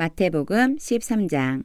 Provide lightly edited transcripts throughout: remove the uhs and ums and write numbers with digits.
마태복음 13장.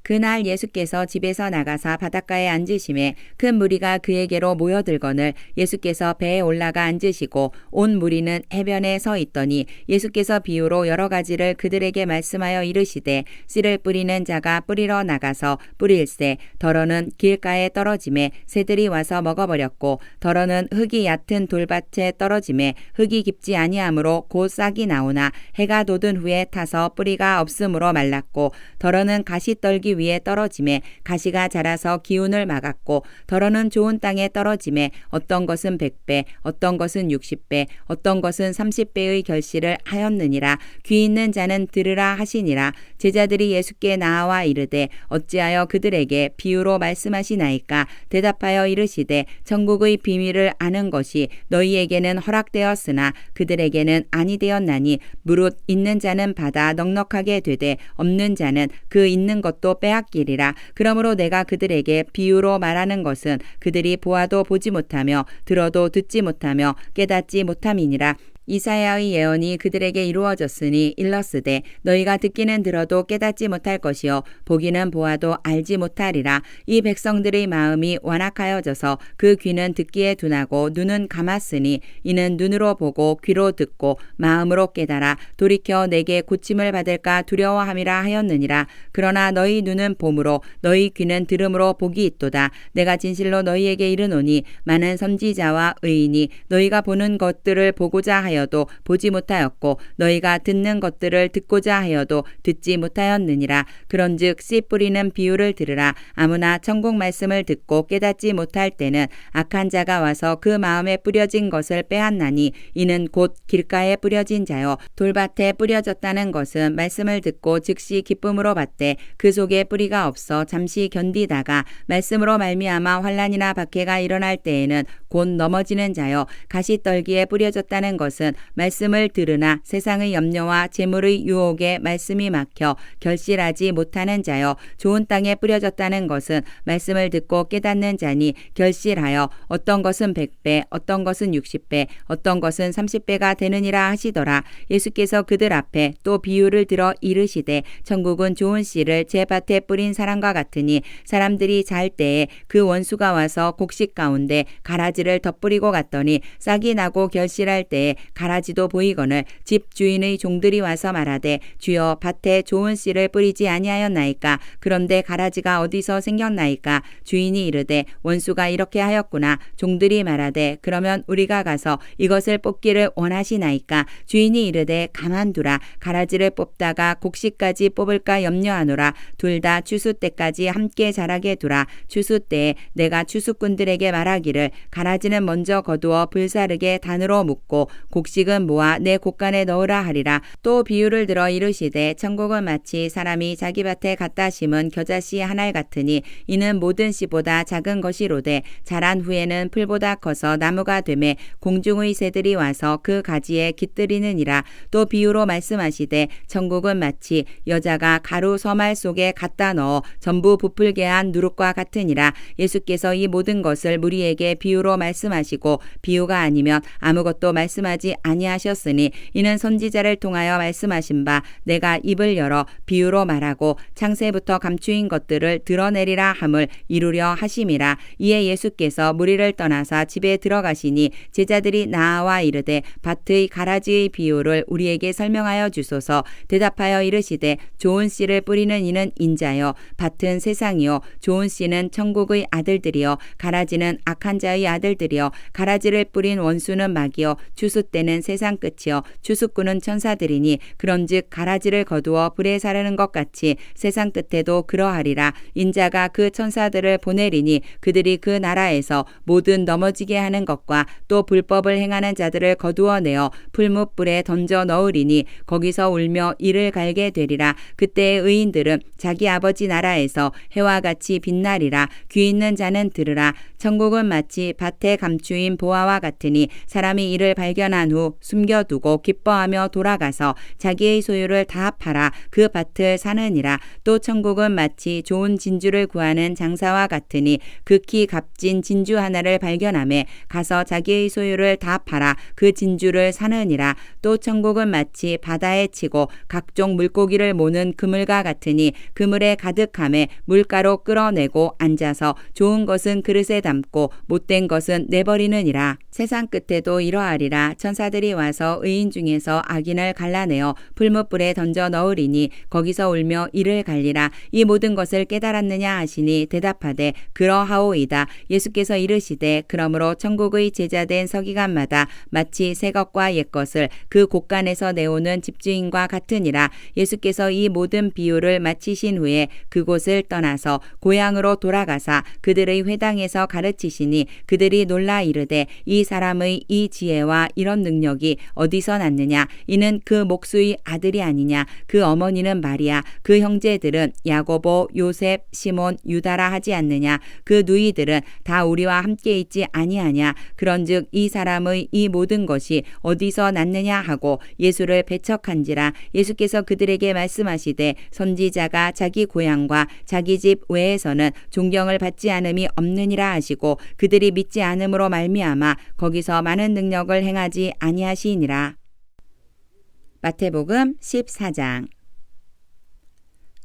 그날 예수께서 집에서 나가사 바닷가에 앉으심에 큰 무리가 그에게로 모여들거늘 예수께서 배에 올라가 앉으시고 온 무리는 해변에 서 있더니 예수께서 비유로 여러 가지를 그들에게 말씀하여 이르시되 씨를 뿌리는 자가 뿌리러 나가서 뿌릴새 덜어는 길가에 떨어짐에 새들이 와서 먹어버렸고 덜어는 흙이 얕은 돌밭에 떨어짐에 흙이 깊지 아니하므로 곧 싹이 나오나 해가 돋은 후에 타서 뿌리가 없으므로 말랐고 덜어는 가시떨기 위에 떨어짐에 가시가 자라서 기운을 막았고 덜어는 좋은 땅에 떨어짐에 어떤 것은 100배 어떤 것은 60배 어떤 것은 30배의 결실을 하였느니라. 귀 있는 자는 들으라 하시니라. 제자들이 예수께 나와 이르되 어찌하여 그들에게 비유로 말씀하시나이까. 대답하여 이르시되 천국의 비밀을 아는 것이 너희에게는 허락되었으나 그들에게는 아니 되었나니 무릇 있는 자는 받아 넉넉하게 되되 없는 자는 그 있는 것도 빼앗기리라. 그러므로 내가 그들에게 비유로 말하는 것은 그들이 보아도 보지 못하며 들어도 듣지 못하며 깨닫지 못함이니라. 이사야의 예언이 그들에게 이루어졌으니 일렀으되 너희가 듣기는 들어도 깨닫지 못할 것이요 보기는 보아도 알지 못하리라. 이 백성들의 마음이 완악하여져서 그 귀는 듣기에 둔하고 눈은 감았으니 이는 눈으로 보고 귀로 듣고 마음으로 깨달아 돌이켜 내게 고침을 받을까 두려워함이라 하였느니라. 그러나 너희 눈은 봄으로 너희 귀는 들음으로 복이 있도다. 내가 진실로 너희에게 이르노니 많은 선지자와 의인이 너희가 보는 것들을 보고자 하여 도 보지 못하였고 너희가 듣는 것들을 듣고자 하여도 듣지 못하였느니라. 그런즉 씨 뿌리는 비유를 들으라. 아무나 천국 말씀을 듣고 깨닫지 못할 때는 악한 자가 와서 그 마음에 뿌려진 것을 빼앗나니 이는 곧 길가에 뿌려진 자요 돌밭에 뿌려졌다는 것은 말씀을 듣고 즉시 기쁨으로 받되 그 속에 뿌리가 없어 잠시 견디다가 말씀으로 말미암아 환난이나 박해가 일어날 때에는 곧 넘어지는 자요 가시떨기에 뿌려졌다는 것은 말씀을 들으나 세상의 염려와 재물의 유혹에 말씀이 막혀 결실하지 못하는 자요 좋은 땅에 뿌려졌다는 것은 말씀을 듣고 깨닫는 자니 결실하여 어떤 것은 100배 어떤 것은 60배 어떤 것은 30배가 되느니라 하시더라. 예수께서 그들 앞에 또 비유를 들어 이르시되 천국은 좋은 씨를 제 밭에 뿌린 사람과 같으니 사람들이 잘 때에 그 원수가 와서 곡식 가운데 가라지를 덧뿌리고 갔더니 싹이 나고 결실할 때에 가라지도 보이거늘 집 주인의 종들이 와서 말하되 주여 밭에 좋은 씨를 뿌리지 아니하였나이까. 그런데 가라지가 어디서 생겼나이까. 주인이 이르되 원수가 이렇게 하였구나. 종들이 말하되 그러면 우리가 가서 이것을 뽑기를 원하시나이까. 주인이 이르되 가만두라. 가라지를 뽑다가 곡식까지 뽑을까 염려하노라. 둘 다 추수 때까지 함께 자라게 두라. 추수 때에 내가 추수꾼들에게 말하기를 가라지는 먼저 거두어 불사르게 단으로 묶고 곡식은 모아 내 곳간에 넣으라 하리라. 또 비유를 들어 이르시되 천국은 마치 사람이 자기 밭에 갖다 심은 겨자씨 한 알 같으니 이는 모든 씨보다 작은 것이로되 자란 후에는 풀보다 커서 나무가 되매 공중의 새들이 와서 그 가지에 깃들이느니라. 또 비유로 말씀하시되 천국은 마치 여자가 가루 서말 속에 갖다 넣어 전부 부풀게 한 누룩과 같으니라. 예수께서 이 모든 것을 무리에게 비유로 말씀하시고 비유가 아니면 아무것도 말씀하지 아니하셨으니 이는 선지자를 통하여 말씀하신 바 내가 입을 열어 비유로 말하고 창세부터 감추인 것들을 드러내리라 함을 이루려 하심이라. 이에 예수께서 무리를 떠나사 집에 들어가시니 제자들이 나와 이르되 밭의 가라지의 비유를 우리에게 설명하여 주소서. 대답하여 이르시되 좋은 씨를 뿌리는 이는 인자요 밭은 세상이요 좋은 씨는 천국의 아들들이요 가라지는 악한 자의 아들들이요 가라지를 뿌린 원수는 마귀요 추수 때는 세상 끝이요 추수꾼은 천사들이니 그런즉 가라지를 거두어 불에 사르는 것 같이 세상 끝에도 그러하리라. 인자가 그 천사들을 보내리니 그들이 그 나라에서 모든 넘어지게 하는 것과 또 불법을 행하는 자들을 거두어내어 풀무불에 던져 넣으리니 거기서 울며 이를 갈게 되리라. 그때의 의인들은 자기 아버지 나라에서 해와 같이 빛나리라. 귀 있는 자는 들으라. 천국은 마치 밭에 감추인 보화와 같으니 사람이 이를 발견한 난 후 숨겨두고 기뻐하며 돌아가서 자기의 소유를 다 팔아 그 밭을 사느니라. 또 천국은 마치 좋은 진주를 구하는 장사와 같으니 극히 값진 진주 하나를 발견하매 가서 자기의 소유를 다 팔아 그 진주를 사느니라. 또 천국은 마치 바다에 치고 각종 물고기를 모는 그물과 같으니 그물에 가득함에 물가로 끌어내고 앉아서 좋은 것은 그릇에 담고 못된 것은 내버리느니라. 세상 끝에도 이러하리라. 천사들이 와서 의인 중에서 악인을 갈라내어 풀무불에 던져 넣으리니 거기서 울며 이를 갈리라. 이 모든 것을 깨달았느냐 하시니 대답하되 그러하오이다. 예수께서 이르시되 그러므로 천국의 제자된 서기관마다 마치 새 것과 옛 것을 그 곳간에서 내오는 집주인과 같으니라. 예수께서 이 모든 비유를 마치신 후에 그곳을 떠나서 고향으로 돌아가사 그들의 회당에서 가르치시니 그들이 놀라 이르되 이 사람의 이 지혜와 이런 능력이 어디서 났느냐? 이는 그 목수의 아들이 아니냐? 그 어머니는 마리아, 그 형제들은 야고보, 요셉, 시몬, 유다라 하지 않느냐? 그 누이들은 다 우리와 함께 있지 아니하냐? 그런즉 이 사람의 이 모든 것이 어디서 났느냐 하고 예수를 배척한지라. 예수께서 그들에게 말씀하시되 선지자가 자기 고향과 자기 집 외에서는 존경을 받지 않음이 없느니라 하시고 그들이 믿지 않음으로 말미암아 거기서 많은 능력을 행하지 아니하시니라. 마태복음 14장.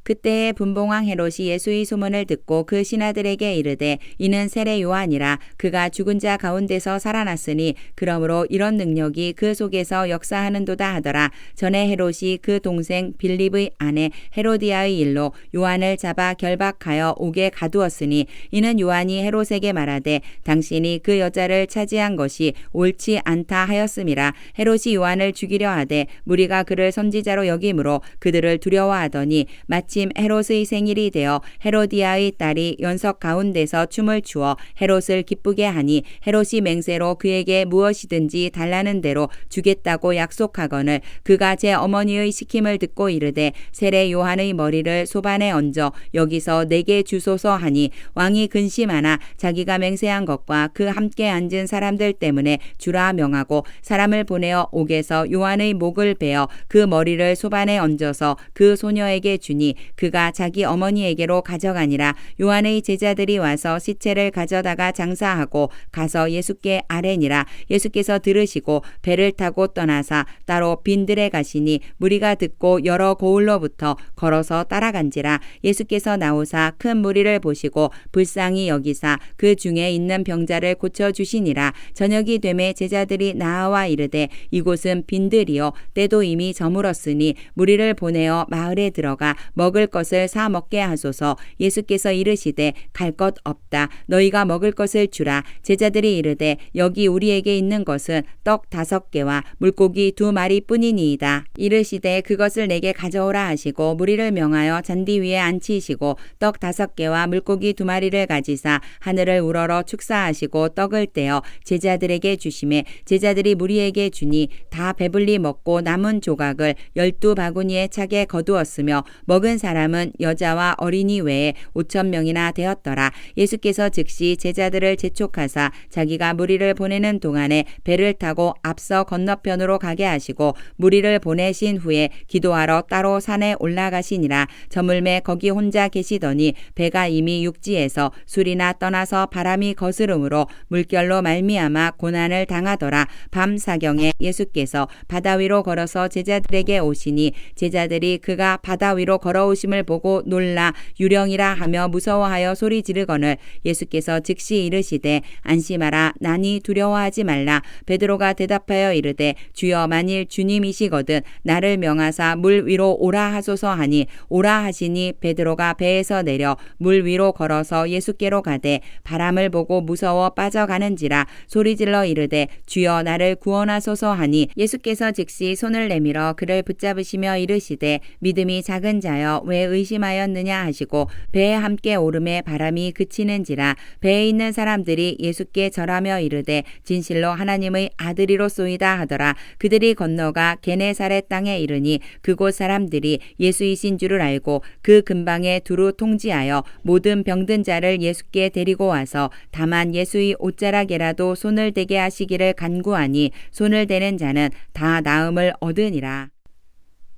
그때에 분봉왕 헤롯이 예수의 소문을 듣고 그 신하들에게 이르되 이는 세례 요한이라. 그가 죽은 자 가운데서 살아났으니 그러므로 이런 능력이 그 속에서 역사하는도다 하더라. 전에 헤롯이 그 동생 빌립의 아내 헤로디아의 일로 요한을 잡아 결박하여 옥에 가두었으니 이는 요한이 헤롯에게 말하되 당신이 그 여자를 차지한 것이 옳지 않다 하였음이라. 헤롯이 요한을 죽이려 하되 무리가 그를 선지자로 여김으로 그들을 두려워하더니 마침 헤롯의 생일이 되어 헤로디아의 딸이 연석 가운데서 춤을 추어 헤롯을 기쁘게 하니 헤롯이 맹세로 그에게 무엇이든지 달라는 대로 주겠다고 약속하거늘 그가 제 어머니의 시킴을 듣고 이르되 세례 요한의 머리를 소반에 얹어 여기서 내게 주소서 하니 왕이 근심하나 자기가 맹세한 것과 그 함께 앉은 사람들 때문에 주라 명하고 사람을 보내어 옥에서 요한의 목을 베어 그 머리를 소반에 얹어서 그 소녀에게 주니 그가 자기 어머니에게로 가져가니라. 요한의 제자들이 와서 시체를 가져다가 장사하고 가서 예수께 아뢰니라. 예수께서 들으시고 배를 타고 떠나사 따로 빈들에 가시니 무리가 듣고 여러 고을로부터 걸어서 따라간지라. 예수께서 나오사 큰 무리를 보시고 불쌍히 여기사 그 중에 있는 병자를 고쳐주시니라. 저녁이 되매 제자들이 나아와 이르되 이곳은 빈들이요 때도 이미 저물었으니 무리를 보내어 마을에 들어가 먹을 것을 사 먹게 하소서. 예수께서 이르시되 갈 것 없다. 너희가 먹을 것을 주라. 제자들이 이르되 여기 우리에게 있는 것은 떡 5개와 물고기 2마리 뿐이니이다. 이르시되 그것을 내게 가져오라 하시고 무리를 명하여 잔디 위에 앉히시고 떡 5개와 물고기 2마리를 가지사 하늘을 우러러 축사하시고 떡을 떼어 제자들에게 주시매 제자들이 무리에게 주니 다 배불리 먹고 남은 조각을 12바구니에 차게 거두었으며 먹은 사람은 여자와 어린이 외에 5,000명이나 되었더라. 예수께서 즉시 제자들을 재촉하사 자기가 무리를 보내는 동안에 배를 타고 앞서 건너편으로 가게 하시고 무리를 보내신 후에 기도하러 따로 산에 올라가시니라. 저물매 거기 혼자 계시더니 배가 이미 육지에서 술이나 떠나서 바람이 거스름으로 물결로 말미암아 고난을 당하더라. 밤 사경에 예수께서 바다 위로 걸어서 제자들에게 오시니 제자들이 그가 바다 위로 걸어오심을 보고 놀라 유령이라 하며 무서워하여 소리 지르거늘 예수께서 즉시 이르시되 안심하라. 나니 두려워하지 말라. 베드로가 대답하여 이르되 주여 만일 주님이시거든 나를 명하사 물 위로 오라 하소서 하니 오라 하시니 베드로가 배에서 내려 물 위로 걸어서 예수께로 가되 바람을 보고 무서워 빠져가는지라 소리질러 이르되 주여 나를 구원하소서 하니 예수께서 즉시 손을 내밀어 그를 붙잡으시며 이르시되 믿음이 작은 자여 왜 의심하였느냐 하시고 배에 함께 오름에 바람이 그치는지라. 배에 있는 사람들이 예수께 절하며 이르되 진실로 하나님의 아들이로소이다 하더라. 그들이 건너가 게네사렛 땅에 이르니 그곳 사람들이 예수이신 줄을 알고 그 근방에 두루 통지하여 모든 병든 자를 예수께 데리고 와서 다만 예수의 옷자락에라도 손을 대게 하시기를 간구하니 손을 대는 자는 다 나음을 얻으니라.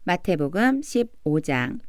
마태복음 15장.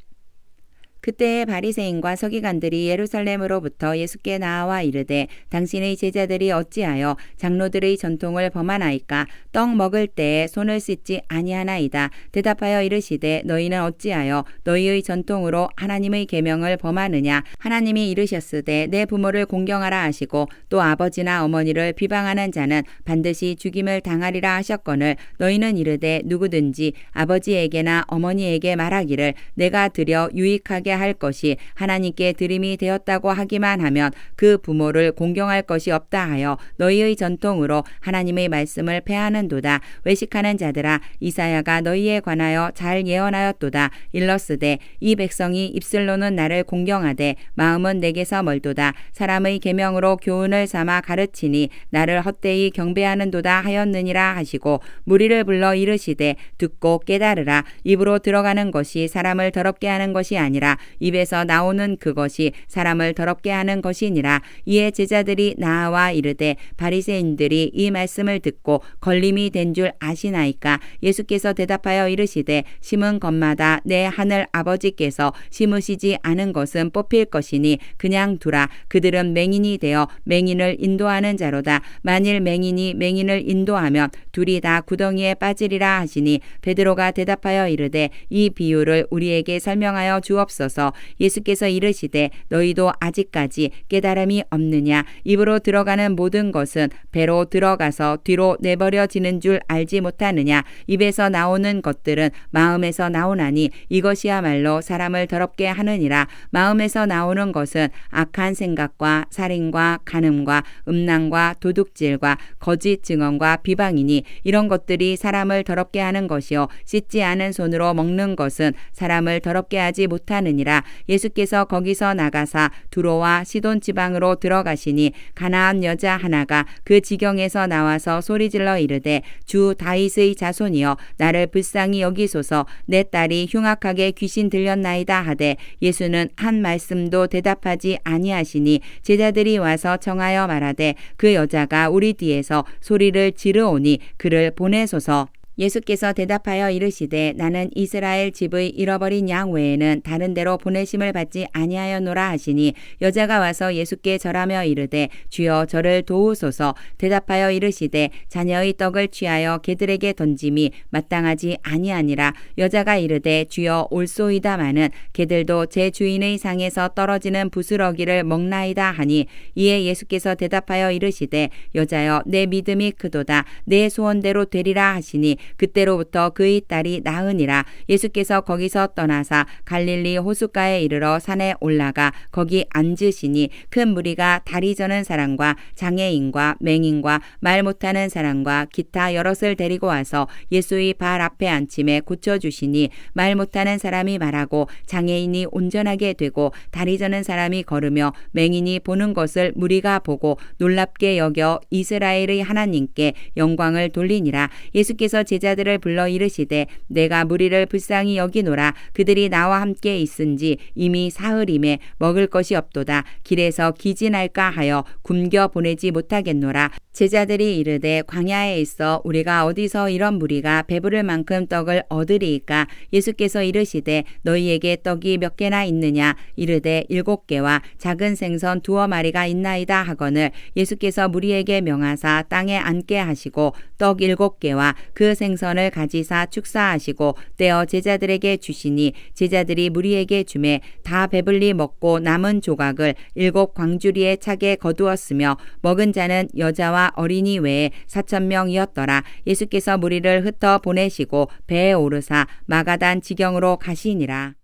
그때에 바리새인과 서기관들이 예루살렘으로부터 예수께 나와 이르되 당신의 제자들이 어찌하여 장로들의 전통을 범하나이까? 떡 먹을 때에 손을 씻지 아니하나이다. 대답하여 이르시되 너희는 어찌하여 너희의 전통으로 하나님의 계명을 범하느냐? 하나님이 이르셨으되 내 부모를 공경하라 하시고 또 아버지나 어머니를 비방하는 자는 반드시 죽임을 당하리라 하셨거늘 너희는 이르되 누구든지 아버지에게나 어머니에게 말하기를 내가 드려 유익하게 할 것이 하나님께 드림이 되었다고 하기만 하면 그 부모를 공경할 것이 없다 하여 너희의 전통으로 하나님의 말씀을 폐하는도다. 외식하는 자들아 이사야가 너희에 관하여 잘 예언하였도다. 일러스되 이 백성이 입술로는 나를 공경하되 마음은 내게서 멀도다. 사람의 계명으로 교훈을 삼아 가르치니 나를 헛되이 경배하는도다 하였느니라 하시고 무리를 불러 이르시되 듣고 깨달으라. 입으로 들어가는 것이 사람을 더럽게 하는 것이 아니라 입에서 나오는 그것이 사람을 더럽게 하는 것이니라. 이에 제자들이 나와 이르되 바리새인들이 이 말씀을 듣고 걸림이 된 줄 아시나이까? 예수께서 대답하여 이르시되 심은 것마다 내 하늘 아버지께서 심으시지 않은 것은 뽑힐 것이니 그냥 두라. 그들은 맹인이 되어 맹인을 인도하는 자로다. 만일 맹인이 맹인을 인도하면 둘이 다 구덩이에 빠지리라 하시니 베드로가 대답하여 이르되 이 비유를 우리에게 설명하여 주옵소서. 예수께서 이르시되 너희도 아직까지 깨달음이 없느냐? 입으로 들어가는 모든 것은 배로 들어가서 뒤로 내버려지는 줄 알지 못하느냐? 입에서 나오는 것들은 마음에서 나오나니 이것이야말로 사람을 더럽게 하느니라. 마음에서 나오는 것은 악한 생각과 살인과 간음과 음란과 도둑질과 거짓 증언과 비방이니 이런 것들이 사람을 더럽게 하는 것이요 씻지 않은 손으로 먹는 것은 사람을 더럽게 하지 못하느니라. 예수께서 거기서 나가사 두로와 시돈 지방으로 들어가시니 가나안 여자 하나가 그 지경에서 나와서 소리질러 이르되 주 다윗의 자손이여 나를 불쌍히 여기소서. 내 딸이 흉악하게 귀신 들렸나이다 하되 예수는 한 말씀도 대답하지 아니하시니 제자들이 와서 청하여 말하되 그 여자가 우리 뒤에서 소리를 지르오니 그를 보내소서. 예수께서 대답하여 이르시되 나는 이스라엘 집의 잃어버린 양 외에는 다른 데로 보내심을 받지 아니하였노라 하시니 여자가 와서 예수께 절하며 이르되 주여 저를 도우소서. 대답하여 이르시되 자녀의 떡을 취하여 개들에게 던짐이 마땅하지 아니하니라. 여자가 이르되 주여 올소이다마는 개들도 제 주인의 상에서 떨어지는 부스러기를 먹나이다 하니 이에 예수께서 대답하여 이르시되 여자여 내 믿음이 크도다. 내 소원대로 되리라 하시니 그때로부터 그의 딸이 나으니라. 예수께서 거기서 떠나사 갈릴리 호숫가에 이르러 산에 올라가 거기 앉으시니 큰 무리가 다리 저는 사람과 장애인과 맹인과 말 못하는 사람과 기타 여럿을 데리고 와서 예수의 발 앞에 앉힘에 고쳐주시니 말 못하는 사람이 말하고 장애인이 온전하게 되고 다리 저는 사람이 걸으며 맹인이 보는 것을 무리가 보고 놀랍게 여겨 이스라엘의 하나님께 영광을 돌리니라. 예수께서 제자들을 불러 이르시되 내가 무리를 불쌍히 여기노라. 그들이 나와 함께 있은지 이미 사흘임에 먹을 것이 없도다. 길에서 기진할까 하여 굶겨 보내지 못하겠노라. 제자들이 이르되 광야에 있어 우리가 어디서 이런 무리가 배부를 만큼 떡을 얻으리이까? 예수께서 이르시되 너희에게 떡이 몇 개나 있느냐? 이르되 7개와 작은 생선 2마리가 있나이다 하거늘 예수께서 무리에게 명하사 땅에 앉게 하시고 떡 7개와 그 생선을 가지사 축사하시고 떼어 제자들에게 주시니 제자들이 무리에게 주매 다 배불리 먹고 남은 조각을 7 광주리에 차게 거두었으며 먹은 자는 여자와 어린이 외에 4,000명이었더라. 예수께서 무리를 흩어 보내시고 배에 오르사 마가단 지경으로 가시니라.